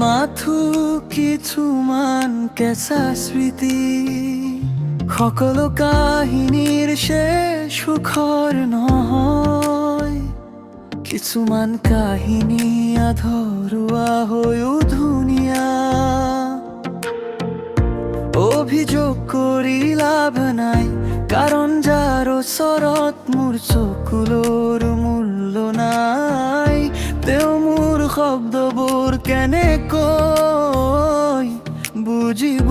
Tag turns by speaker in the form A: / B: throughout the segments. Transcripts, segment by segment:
A: মাথো কিছুমান কেঁচা স্মৃতি, সকলো কাহিনীৰ শেষ সুখৰ নহয়। কিছুমান কাহিনী আধৰুৱা হৈও ধুনীয়া। অভিযোগ কৰি লাভ নাই, কাৰণ যাৰ ওচৰত মোৰ চকুলোৰ মূল্য নাই। তেওঁ মোৰ শব্দবোৰ কেনেকৈ বুজিব?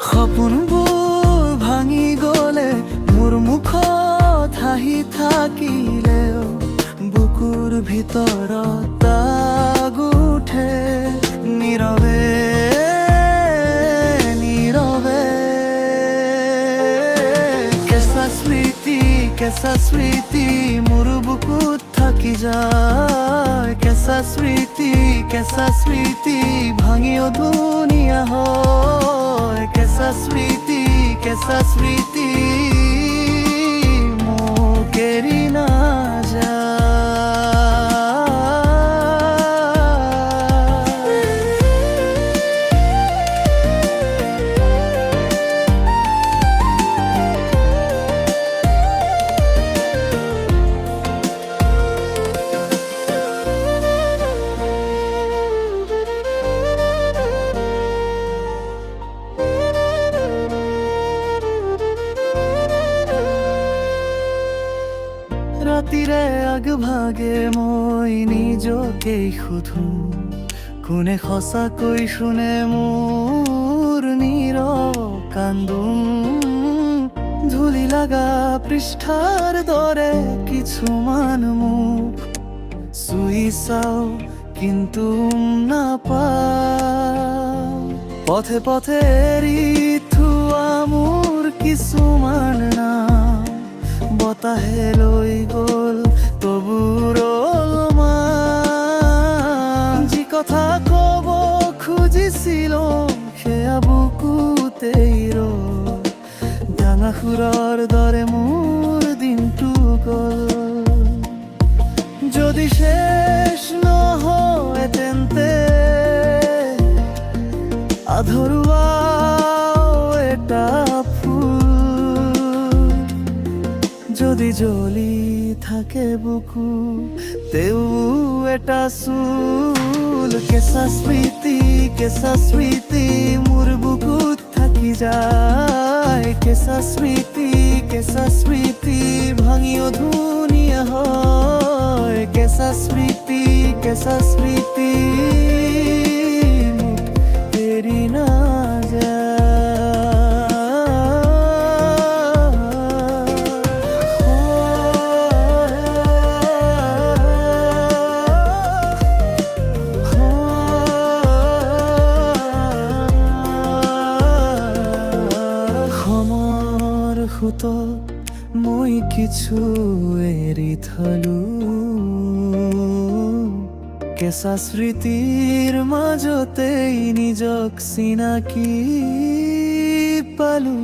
A: সপোনবোৰ ভাঙি গলে মোৰ মুখত হাঁহি থাকিলেও বুকুৰ ভিতৰত দাগ উঠে নীৰৱে নীৰৱে। কেঁচা স্মৃতি মোৰ বুকুত থাকি যায়। কেঁচা স্মৃতি ভাঙিও ধুনীয়া হয়। কেঁচা স্মৃতি মোক এৰি নাযায়। ৰাতিৰে আগভাগে মই নিজকেই সোধো, কোনে সঁচাকৈ শুনে মোৰ নীৰৱ কান্দোন। ধূলি লাগা পৃষ্ঠাৰ দৰে কিছুমান মুখ চুই চাও, কিন্তু নাপাও। পথে পথে এৰি থোৱা মোৰ কিছুমান নাম বতাহে লৈ গ'ল, তবু ৰলমান। যি কথা কব খুজিছিলো সেয়া বুকুতেই ৰল। ডাঙা সুৰৰ দৰে মোৰ দিনটো গ'ল। যদি শেষ নহয় তেন্তে আধৰুৱা এটা যদি জ্বলি থাকে বুকু, তেও এটা চুল। কেঁচা স্মৃতি মোৰ বুকুত থাকি যায়। কেঁচা স্মৃতি ভাঙিও ধুনীয়া হয়। কেঁচা স্মৃতি মোক এৰি নাযায়। মই কিছু এৰি থলো, কেঁচা স্মৃতিৰ মাজতেই নিজক চিনাকি পালো।